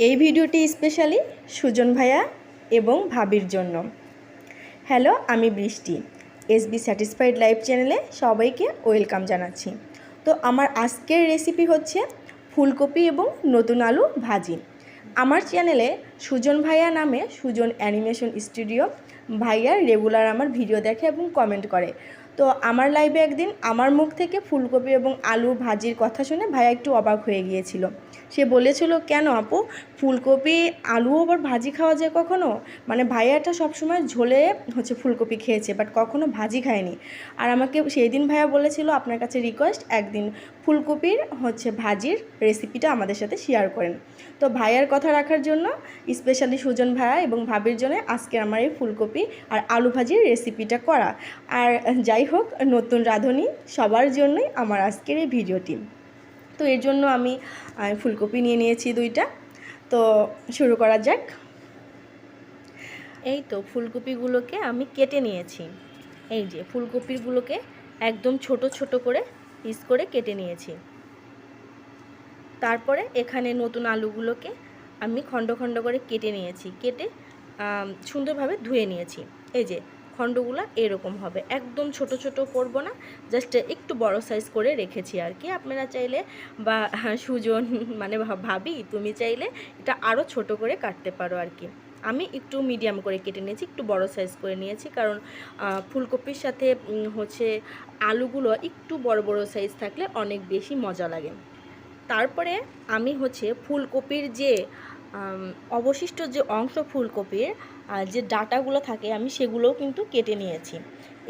এই ভিডিওটি স্পেশালি সুজন ভাইয়া এবং ভাবির জন্য। হ্যালো, আমি বৃষ্টি, এসবি স্যাটিসফাইড লাইফ চ্যানেলে সবাইকে ওয়েলকাম জানাচ্ছি। তো আমার আজকের রেসিপি হচ্ছে ফুলকপি এবং নতুন আলু ভাজি। আমার চ্যানেলে সুজন ভাইয়া নামে সুজন অ্যানিমেশন স্টুডিও ভাইয়া রেগুলার আমার ভিডিও দেখে এবং কমেন্ট করে। তো আমার লাইভে একদিন আমার মুখ থেকে ফুলকপি এবং আলু ভাজির কথা শুনে ভাইয়া একটু অবাক হয়ে গিয়েছিল। সে বলেছিল, কেন আপু, ফুলকপি আলু আবার ভাজি খাওয়া যায় কখনো? মানে ভাইয়াটা সবসময় ঝোলে হচ্ছে ফুলকপি খেয়েছে, বাট কখনো ভাজি খায়নি। আর আমাকে সেই দিন ভাইয়া বলেছিল, আপনার কাছে রিকোয়েস্ট, একদিন ফুলকপির হচ্ছে ভাজির রেসিপিটা আমাদের সাথে শেয়ার করেন। তো ভাইয়ার কথা রাখার জন্য স্পেশালি সুজন ভাইয়া এবং ভাবির জন্য আজকে আমার এই ফুলকপি আর আলু ভাজির রেসিপিটা করা। আর যাই হোক, নতুন রাঁধুনি সবার জন্যই আমার আজকের এই ভিডিওটি। তো এর জন্য আমি ফুলকপি নিয়ে নিয়েছি 2টা। তো শুরু করা যাক। এই তো ফুলকপিগুলোকে আমি কেটে নিয়েছি। এই যে ফুলকপিগুলোকে একদম ছোট ছোট করে পিস করে কেটে নিয়েছি। তারপরে এখানে নতুন আলুগুলোকে আমি খণ্ড খণ্ড করে কেটে নিয়েছি, কেটে সুন্দরভাবে ধুয়ে নিয়েছি। এই যে খণ্ডগুলো এরকম হবে, একদম ছোট ছোট করব না, জাস্ট একটু বড় সাইজ করে রেখেছি আর কি। আপনারা চাইলে বা সুজন মানে ভাবি তুমি চাইলে এটা আরও ছোট করে কাটতে পারো আর কি। আমি একটু মিডিয়াম করে কেটে নিয়েছি, একটু বড় সাইজ করে নিয়েছি, কারণ ফুলকপির সাথে হচ্ছে আলুগুলো একটু বড় বড় সাইজ থাকলে অনেক বেশি মজা লাগে। তারপরে আমি হচ্ছে ফুলকপির যে অবশিষ্ট যে অংশ, ফুলকপির যে ডাঁটাগুলো থাকে, আমি সেগুলোও কিন্তু কেটে নিয়েছি।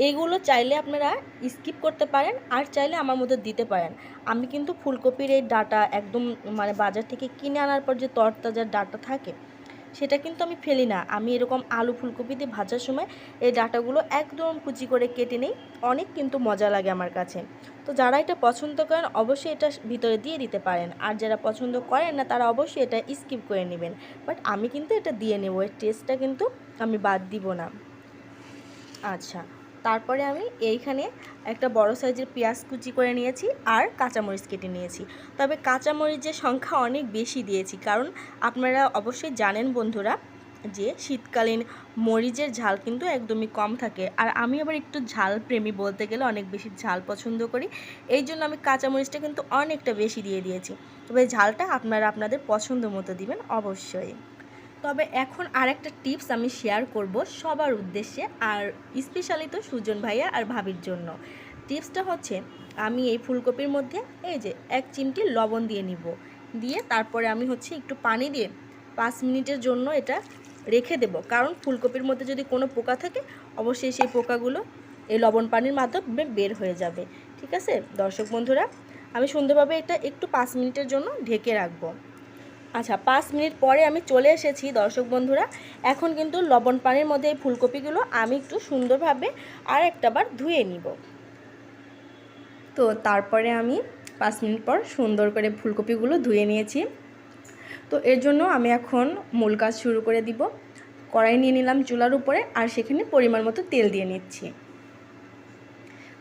এইগুলো চাইলে আপনারা স্কিপ করতে পারেন, আর চাইলে আমার মধ্যে দিতে পারেন। আমি কিন্তু ফুলকপির এই ডাঁটা একদম মানে বাজার থেকে কিনে আনার পর যে তরতাজা ডাঁটা থাকে, সেটা কিন্তু আমি ফেলি না। আমি এরকম আলু ফুলকপি দিয়ে ভাজার সময় এই ডাঁটাগুলো একদম কুচি করে কেটে নিই, অনেক কিন্তু মজা লাগে আমার কাছে। তো যারা এটা পছন্দ করেন অবশ্যই এটা ভিতরে দিয়ে দিতে পারেন, আর যারা পছন্দ করেন না তারা অবশ্যই এটা স্কিপ করে নেবেন। বাট আমি কিন্তু এটা দিয়ে নেব, এর টেস্টটা কিন্তু আমি বাদ দিব না। আচ্ছা, তারপরে আমি এইখানে একটা বড় সাইজের পেঁয়াজ কুচি করে নিয়েছি আর কাঁচামরিচ কেটে নিয়েছি। তবে কাঁচামরিচের সংখ্যা অনেক বেশি দিয়েছি, কারণ আপনারা অবশ্যই জানেন বন্ধুরা যে শীতকালীন মরিচের ঝাল কিন্তু একদমই কম থাকে, আর আমি আবার একটু ঝাল প্রেমী বলতে গেলে, অনেক বেশি ঝাল পছন্দ করি। এই জন্য আমি কাঁচামরিচটা কিন্তু অনেকটা বেশি দিয়ে দিয়েছি। তবে ঝালটা আপনারা আপনাদের পছন্দ মতো দিবেন অবশ্যই। তবে এখন আরেকটা টিপস আমি শেয়ার করব সবার উদ্দেশ্যে, আর স্পেশালি তো সুজন ভাইয়া আর ভাবির জন্য। টিপসটা হচ্ছে, আমি এই ফুলকপির মধ্যে এই যে 1 চিমটি লবণ দিয়ে নিব, দিয়ে তারপরে আমি হচ্ছে একটু পানি দিয়ে 5 মিনিটের জন্য এটা রেখে দেব। কারণ ফুলকপির মধ্যে যদি কোনো পোকা থাকে, অবশ্যই সেই পোকাগুলো এই লবণ পানির মাধ্যমে বের হয়ে যাবে। ঠিক আছে দর্শক বন্ধুরা, আমি সুন্দরভাবে এটা একটু 5 মিনিটের জন্য ঢেকে রাখবো। আচ্ছা, 5 মিনিট পরে আমি চলে এসেছি দর্শক বন্ধুরা। এখন কিন্তু লবণ পানির মধ্যে এই ফুলকপিগুলো আমি একটু সুন্দরভাবে আর একটাবার ধুয়ে নিব। তো তারপরে আমি 5 মিনিট পর সুন্দর করে ফুলকপিগুলো ধুয়ে নিয়েছি। তো এর জন্য আমি এখন মূল কাজ শুরু করে দিব। কড়াই নিয়ে নিলাম চুলার উপরে, আর সেখানে পরিমাণ মতো তেল দিয়ে নিচ্ছি।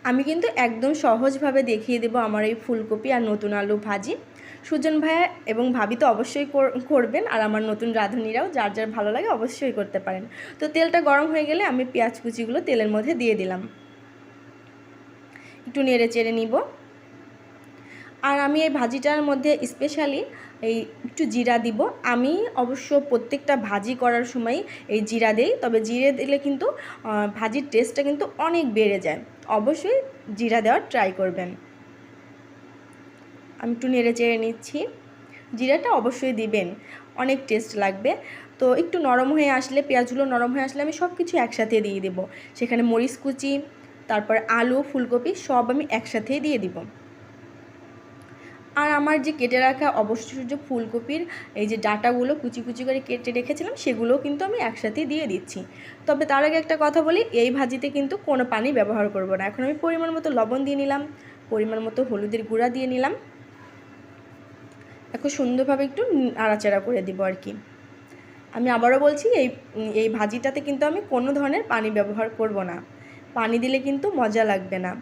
আমি কিন্তু একদম সহজভাবে দেখিয়ে দেব আমার এই ফুলকপি আর নতুন আলু ভাজি। সুজন ভাইয়া এবং ভাবি তো অবশ্যই করবেন, আর আমার নতুন রাঁধুনিরাও যার যার ভালো লাগে অবশ্যই করতে পারেন। তো তেলটা গরম হয়ে গেলে আমি পেঁয়াজ কুচিগুলো তেলের মধ্যে দিয়ে দিলাম, একটু নেড়ে চেড়ে নিব। আর আমি এই ভাজিটার মধ্যে স্পেশালি এই একটু জিরা দিব। আমি অবশ্য প্রত্যেকটা ভাজি করার সময় এই জিরা দেই, তবে জিরে দিলে কিন্তু ভাজির টেস্টটা কিন্তু অনেক বেড়ে যায়। অবশ্যই জিরা দেওয়ার ট্রাই করবেন। আমি একটু নেড়ে চেড়ে নিচ্ছি। জিরাটা অবশ্যই দিবেন, অনেক টেস্ট লাগবে। তো একটু নরম হয়ে আসলে, পেঁয়াজগুলো নরম হয়ে আসলে আমি সব কিছু একসাথে দিয়ে দেব। সেখানে মরিচ কুচি, তারপর আলু, ফুলকপি সব আমি একসাথেই দিয়ে দিব। আর আমার যে কেটে রাখা অবশিষ্ট যে ফুলকপির এই যে ডাঁটাগুলো কুচি কুচি করে কেটে রেখেছিলাম, সেগুলোও কিন্তু আমি একসাথেই দিয়ে দিচ্ছি। তবে তার আগে একটা কথা বলি, এই ভাজিতে কিন্তু কোনো পানি ব্যবহার করব না। এখন আমি পরিমাণ মতো লবণ দিয়ে নিলাম, পরিমাণ মতো হলুদের গুঁড়া দিয়ে নিলাম। এখন সুন্দরভাবে একটু নাড়াচাড়া করে দিব আর কি। আমি আবারও বলছি, এই ভাজিটাতে কিন্তু আমি কোনো ধরনের পানি ব্যবহার করব না। পানি দিলে কিন্তু মজা লাগবে না।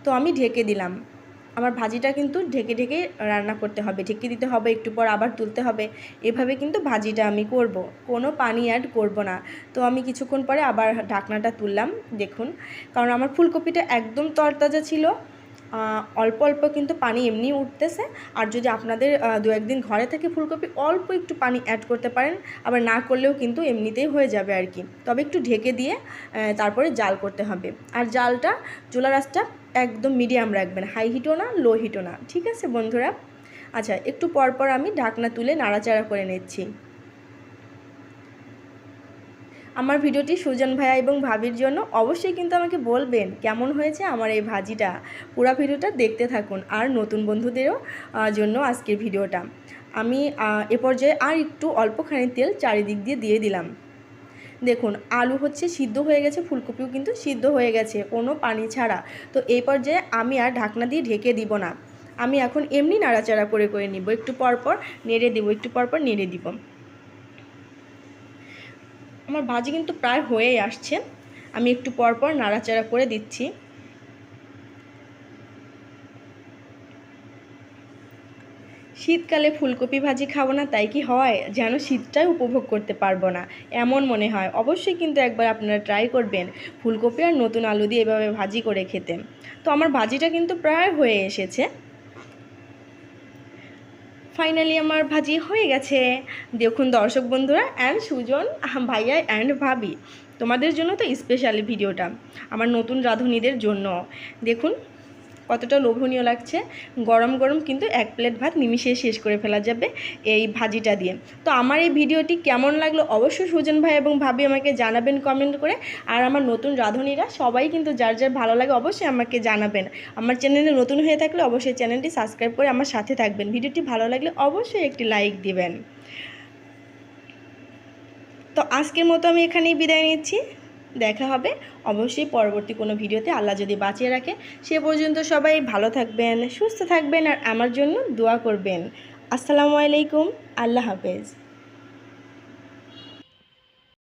তো আমি ঢেকে দিলাম। আমার ভাজিটা কিন্তু ঢেকে ঢেকে রান্না করতে হবে, ঢেকে দিতে হবে, একটু পর আবার তুলতে হবে। এভাবে কিন্তু ভাজিটা আমি করব, কোনো পানি অ্যাড করব না। তো আমি কিছুক্ষণ পরে আবার ঢাকনাটা তুললাম, দেখুন, কারণ আমার ফুলকপিটা একদম তরতাজা ছিল। অল্প অল্প কিন্তু পানি এমনি উঠতেছে। আর যদি আপনাদের 2-1 দিন ঘরে থেকে ফুলকপি, অল্প একটু পানি অ্যাড করতে পারেন, আবার না করলেও কিন্তু এমনিতেই হয়ে যাবে আর কি। তবে একটু ঢেকে দিয়ে তারপরে জাল করতে হবে। আর জালটা, চুলার আঁচটা একদম মিডিয়াম রাখবেন, হাই হিটও না, লো হিটও না, ঠিক আছে বন্ধুরা? আচ্ছা, একটু পরপর আমি ঢাকনা তুলে নাড়াচাড়া করে নিচ্ছি। আমার ভিডিওটি সুজন ভাইয়া এবং ভাবির জন্য। অবশ্যই কিন্তু আমাকে বলবেন কেমন হয়েছে আমার এই ভাজিটা। পুরো ভিডিওটা দেখতে থাকুন। আর নতুন বন্ধুদেরও জন্য আজকের ভিডিওটা আমি এ পর্যায়ে আর একটু অল্পখানি তেল চারিদিক দিয়ে দিলাম। দেখুন, আলু হচ্ছে সিদ্ধ হয়ে গেছে, ফুলকপিও কিন্তু সিদ্ধ হয়ে গেছে কোনো পানি ছাড়া। তো এই পর্যায়ে আমি আর ঢাকনা দিয়ে ঢেকে দিব না, আমি এখন এমনি নাড়াচাড়া করে নিব, একটু পরপর নেড়ে দিব, একটু পরপর নেড়ে দিব। আমার ভাজি কিন্তু প্রায় হয়েই আসছে, আমি একটু পরপর নাড়াচাড়া করে দিচ্ছি। শীতকালে ফুলকপি ভাজি খাবো না তাই কি হয়, যেন শীতটাই উপভোগ করতে পারবো না এমন মনে হয়। অবশ্যই কিন্তু একবার আপনারা ট্রাই করবেন ফুলকপি আর নতুন আলু দিয়ে এভাবে ভাজি করে খেতে। তো আমার ভাজিটা কিন্তু প্রায় হয়ে এসেছে। ফাইনালি আমার ভাজি হয়ে গেছে। দেখুন দর্শক বন্ধুরা অ্যান্ড সুজন ভাইয়া অ্যান্ড ভাবি, তোমাদের জন্য তো স্পেশালি ভিডিওটা, আমার নতুন রাঁধুনিদের জন্য। দেখুন কতটা লোভনীয় লাগছে। গরম গরম কিন্তু 1 প্লেট ভাত নিমিশে শেষ করে ফেলা যাবে এই ভাজিটা দিয়ে। তো আমার এই ভিডিওটি কেমন লাগলো অবশ্যই সুজন ভাই এবং ভাবি আমাকে জানাবেন কমেন্ট করে। আর আমার নতুন রাঁধুনিরা সবাই কিন্তু যার যার ভালো লাগে অবশ্যই আমাকে জানাবেন। আমার চ্যানেলে নতুন হয়ে থাকলে অবশ্যই চ্যানেলটি সাবস্ক্রাইব করে আমার সাথে থাকবেন। ভিডিওটি ভালো লাগলে অবশ্যই একটি লাইক দিবেন। তো আজকের মতো আমি এখানেই বিদায় নিচ্ছি, দেখা হবে অবশ্যই পরবর্তী কোনো ভিডিওতে, আল্লাহ যদি বাঁচিয়ে রাখে। সে পর্যন্ত সবাই ভালো থাকবেন, সুস্থ থাকবেন, আর আমার জন্য দোয়া করবেন। আসসালামু আলাইকুম, আল্লাহ হাফেজ।